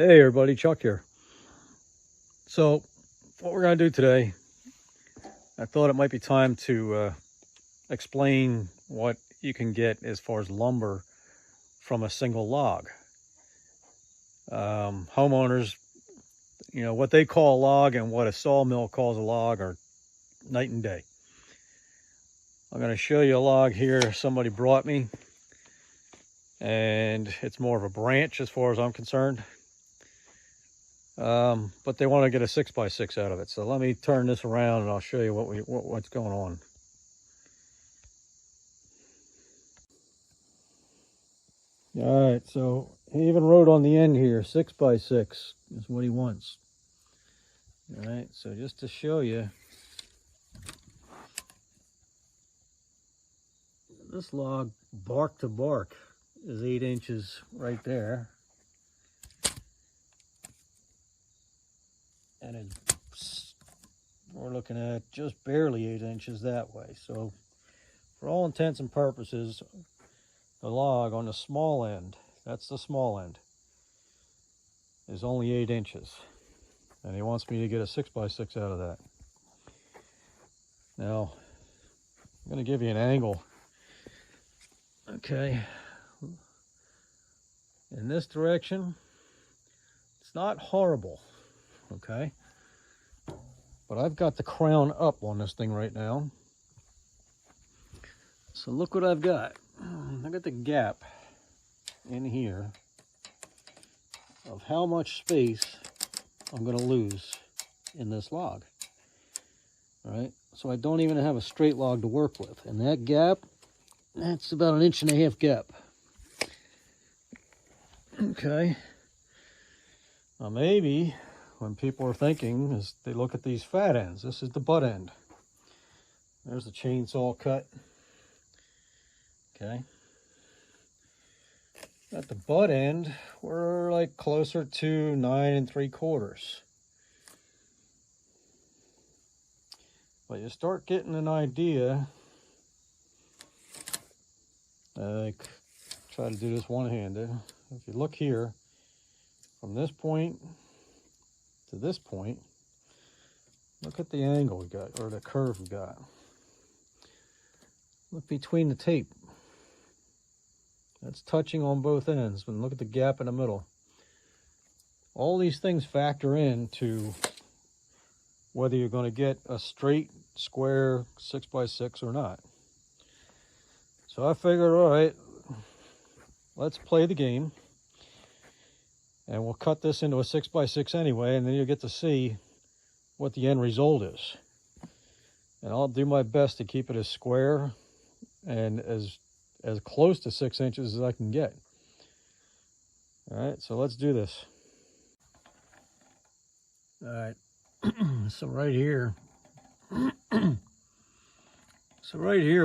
Hey everybody, Chuck here. So what we're going to do today, I thought it might be time to explain what you can get as far as lumber from a single log. Homeowners, what they call a log and what a sawmill calls a log are night and day. I'm going to show you a log here somebody brought me, and it's more of a branch as far as I'm concerned. But they want to get a 6x6 out of it. So let me turn this around and I'll show you what's going on. All right, so he even wrote on the end here, 6x6 is what he wants. All right, so just to show you, this log, bark to bark, is 8 inches right there. And we're looking at just barely 8 inches that way. So for all intents and purposes, the log on the small end, that's the small end, is only 8 inches. And he wants me to get a 6x6 out of that. Now, I'm going to give you an angle. Okay. In this direction, it's not horrible. Okay, but I've got the crown up on this thing right now. So look what I've got. I got the gap in here of how much space I'm going to lose in this log. All right, so I don't even have a straight log to work with. And that gap, that's about 1.5 inches gap. Okay, now maybe when people are thinking is they look at these fat ends. This is the butt end. There's the chainsaw cut. Okay. At the butt end, we're like closer to 9 3/4. But you start getting an idea. Like, try to do this one-handed. If you look here, from this point to this point, look at the angle we got, or the curve we got. Look between the tape. That's touching on both ends, but look at the gap in the middle. All these things factor into whether you're going to get a straight, square 6x6 or not. So I figured, all right, let's play the game. And we'll cut this into a 6x6 anyway, and then you'll get to see what the end result is. And I'll do my best to keep it as square and as close to 6 inches as I can get. All right, so let's do this. All right, so right here,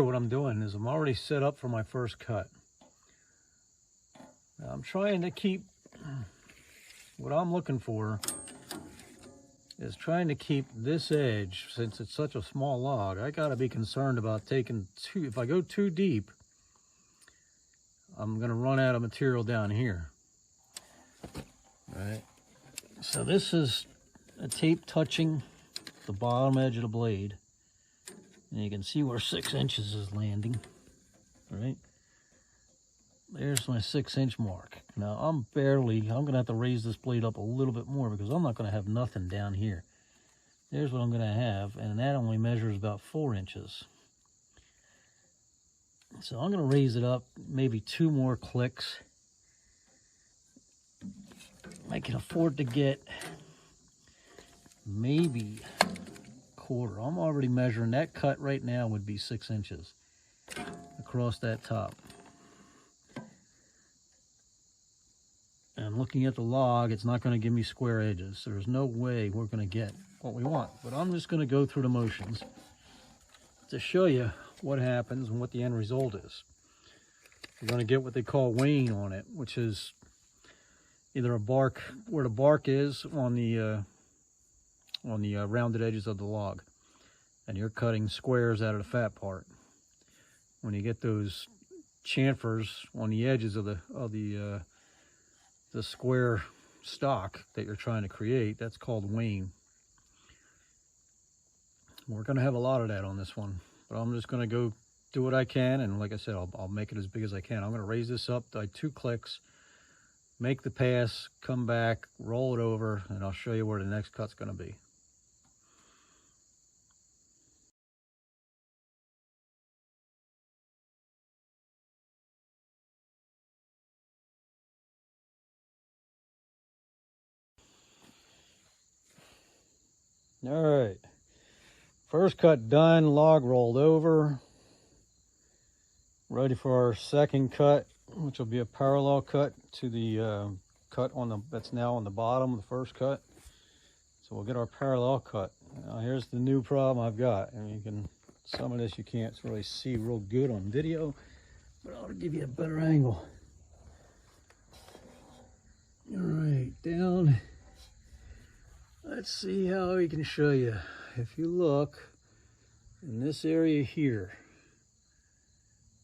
what I'm doing is I'm already set up for my first cut. Now I'm trying to keep, what I'm looking for is trying to keep this edge, since it's such a small log, I gotta be concerned about taking if I go too deep, I'm gonna run out of material down here. All right, so this is a tape touching the bottom edge of the blade, and you can see where 6 inches is landing. All right, there's my 6 inch mark. Now I'm gonna have to raise this blade up a little bit more because I'm not gonna have nothing down here. There's what I'm gonna have, and that only measures about 4 inches. So I'm gonna raise it up maybe 2 more clicks. I can afford to get maybe 1/4. I'm already measuring that cut right now would be 6 inches across that top. And looking at the log, it's not going to give me square edges. There's no way we're going to get what we want. But I'm just going to go through the motions to show you what happens and what the end result is. We're going to get what they call wane on it, which is either a bark, where the bark is on the rounded edges of the log. And you're cutting squares out of the fat part. When you get those chamfers on the edges of the square stock that you're trying to create, that's called wane. We're going to have a lot of that on this one, but I'm just going to go do what I can, and like I said, I'll make it as big as I can. I'm going to raise this up by 2 clicks, make the pass, come back, roll it over, and I'll show you where the next cut's going to be. All right, first cut done, log rolled over. Ready for our second cut, which will be a parallel cut to the cut that's now on the bottom of the first cut. So we'll get our parallel cut. Now here's the new problem I've got, and some of this you can't really see real good on video, but I'll give you a better angle. All right, down. Let's see how we can show you. If you look in this area here,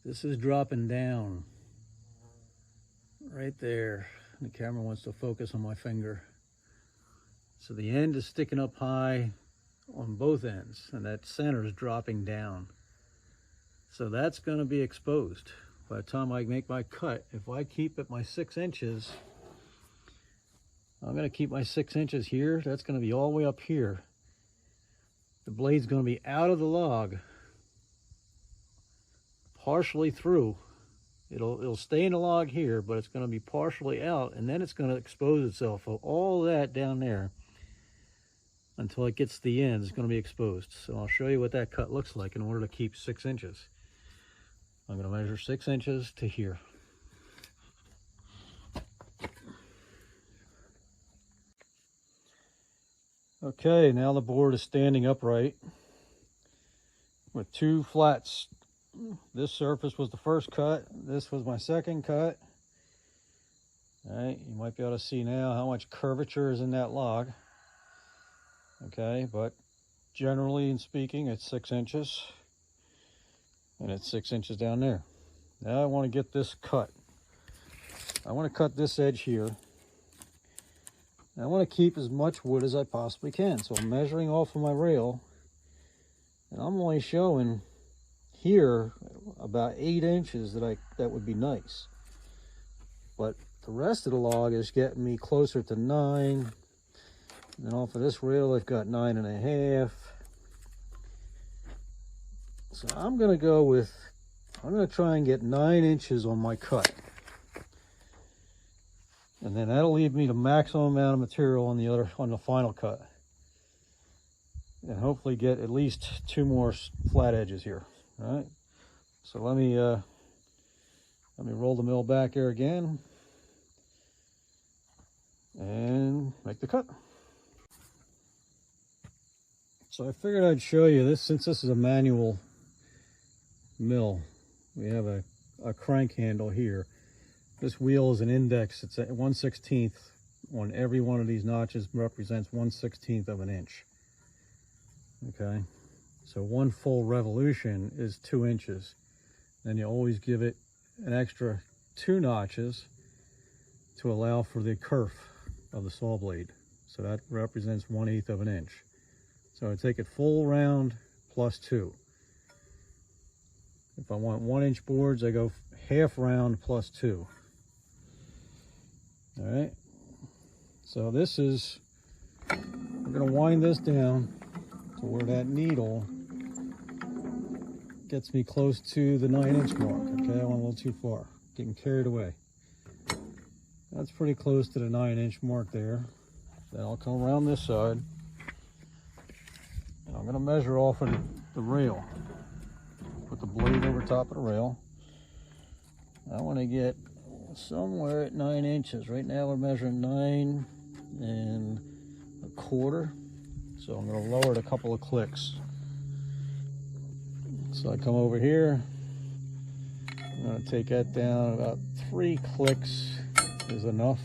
this is dropping down right there. The camera wants to focus on my finger. So the end is sticking up high on both ends, and that center is dropping down. So that's going to be exposed. By the time I make my cut, if I keep it my 6 inches, I'm going to keep my 6 inches here. That's going to be all the way up here. The blade's going to be out of the log, partially through. It'll stay in the log here, but it's going to be partially out, and then it's going to expose itself. So all that down there, until it gets to the end, is going to be exposed. So I'll show you what that cut looks like in order to keep 6 inches. I'm going to measure 6 inches to here. Okay, now the board is standing upright with 2 flats. This surface was the first cut. This was my second cut. All right, you might be able to see now how much curvature is in that log. Okay, but generally speaking, it's 6 inches. And it's 6 inches down there. Now I want to get this cut. I want to cut this edge here. And I want to keep as much wood as I possibly can. So I'm measuring off of my rail. And I'm only showing here about 8 inches that would be nice. But the rest of the log is getting me closer to 9. And then off of this rail, I've got 9.5. So I'm going to try and get 9 inches on my cut. And then that'll leave me the maximum amount of material on the final cut. And hopefully get at least 2 more flat edges here. All right. So let me roll the mill back here again and make the cut. So I figured I'd show you this, since this is a manual mill. We have a crank handle here. This wheel is an index. It's at 1/16 on every one of these notches, represents 1/16 of an inch. Okay, so 1 full revolution is 2 inches. Then you always give it an extra 2 notches to allow for the kerf of the saw blade. So that represents 1/8 of an inch. So I take it full round plus 2. If I want 1 inch boards, I go half round plus 2. All right. So this is, we're going to wind this down to where that needle gets me close to the 9 inch mark. Okay, I went a little too far, getting carried away. That's pretty close to the 9 inch mark there. Then I'll come around this side. And I'm going to measure off of the rail. Put the blade over top of the rail. I want to get somewhere at 9 inches. Right now we're measuring 9 1/4. So I'm going to lower it a couple of clicks. So I come over here. I'm going to take that down. About 3 clicks is enough.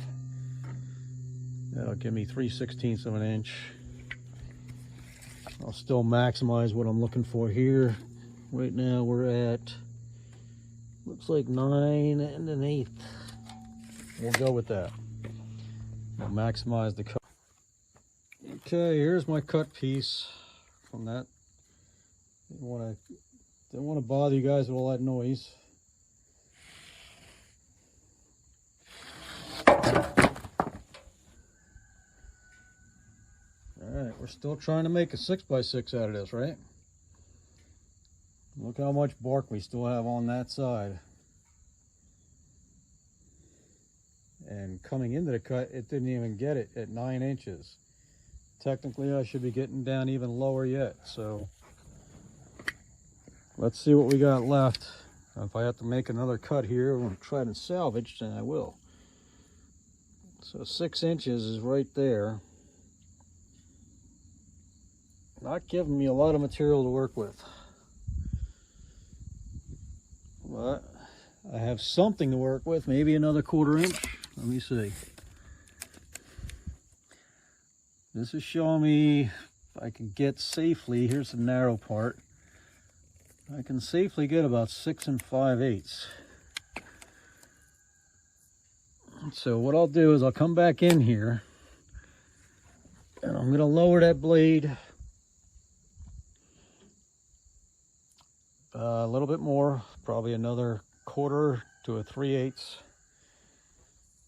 That'll give me 3/16 of an inch. I'll still maximize what I'm looking for here. Right now we're at, looks like 9 1/8. We'll go with that. We'll maximize the cut. Okay, here's my cut piece from that. Didn't want to bother you guys with all that noise. Alright, we're still trying to make a 6x6 out of this, right? Look how much bark we still have on that side. And coming into the cut, it didn't even get it at 9 inches. Technically, I should be getting down even lower yet. So let's see what we got left. If I have to make another cut here, I'm going to try to salvage, then I will. So 6 inches is right there. Not giving me a lot of material to work with. But I have something to work with, maybe another 1/4 inch. Let me see. This is showing me if I can get safely, here's the narrow part. I can safely get about 6 5/8. So what I'll do is I'll come back in here and I'm gonna lower that blade a little bit more, probably another 1/4 to a 3/8,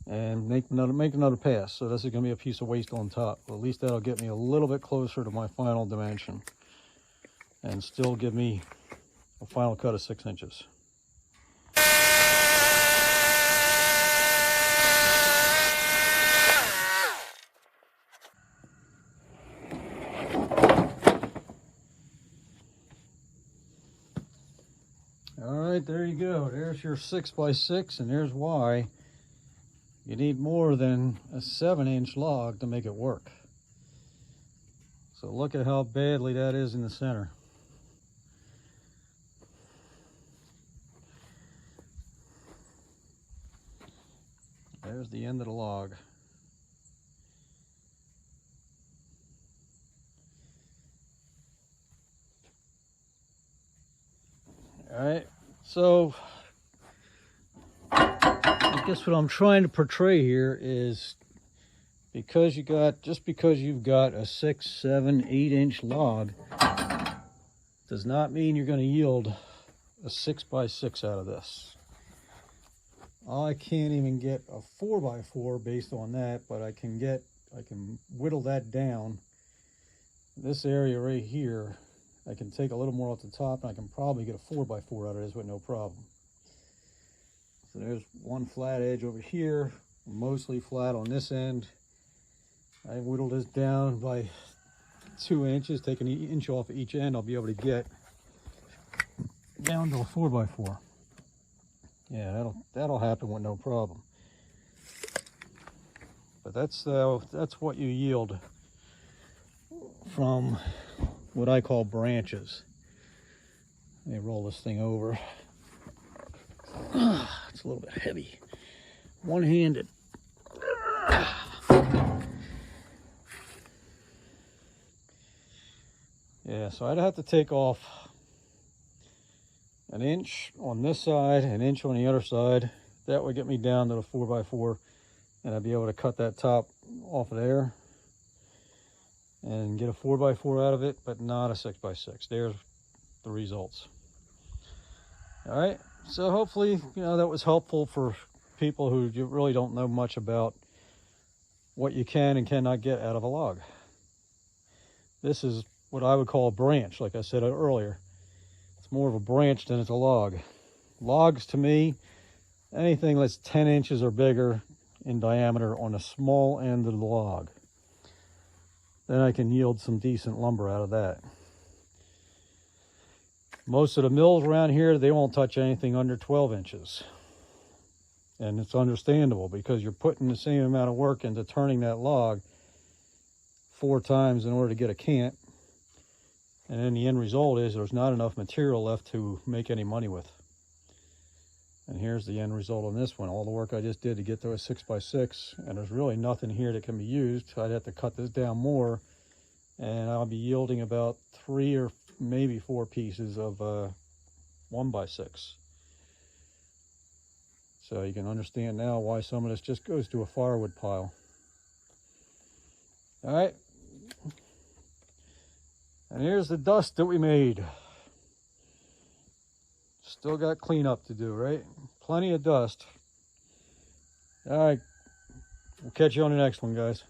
and make another pass. So this is going to be a piece of waste on top. But at least that'll get me a little bit closer to my final dimension and still give me a final cut of 6 inches. Alright, there you go. There's your 6x6, and there's why you need more than a 7-inch log to make it work. So look at how badly that is in the center. There's the end of the log. Alright, so I guess what I'm trying to portray here is because you've got a 6, 7, 8-inch log does not mean you're going to yield a 6x6 out of this. I can't even get a 4x4 based on that, but I can whittle that down. This area right here, I can take a little more off the top, and I can probably get a 4x4 out of this with no problem. So there's one flat edge over here, mostly flat on this end. I whittled this down by 2 inches, taking an inch off each end. I'll be able to get down to a 4x4. Yeah, that'll happen with no problem. But that's what you yield from what I call branches. Let me roll this thing over. It's a little bit heavy. One-handed. Yeah, so I'd have to take off an inch on this side, an inch on the other side. That would get me down to the 4x4, and I'd be able to cut that top off of there and get a 4x4 out of it, but not a 6x6. There's the results. All right, so hopefully, that was helpful for people who really don't know much about what you can and cannot get out of a log. This is what I would call a branch, like I said earlier. It's more of a branch than it's a log. Logs, to me, anything that's 10 inches or bigger in diameter on the small end of the log. Then I can yield some decent lumber out of that. Most of the mills around here, they won't touch anything under 12 inches. And it's understandable because you're putting the same amount of work into turning that log 4 times in order to get a cant. And then the end result is there's not enough material left to make any money with. And here's the end result on this one. All the work I just did to get to a 6x6, and there's really nothing here that can be used. I'd have to cut this down more, and I'll be yielding about 3 or maybe 4 pieces of 1x6. So you can understand now why some of this just goes to a firewood pile. All right. And here's the dust that we made. Still got cleanup to do, right? Plenty of dust. All right. We'll catch you on the next one, guys.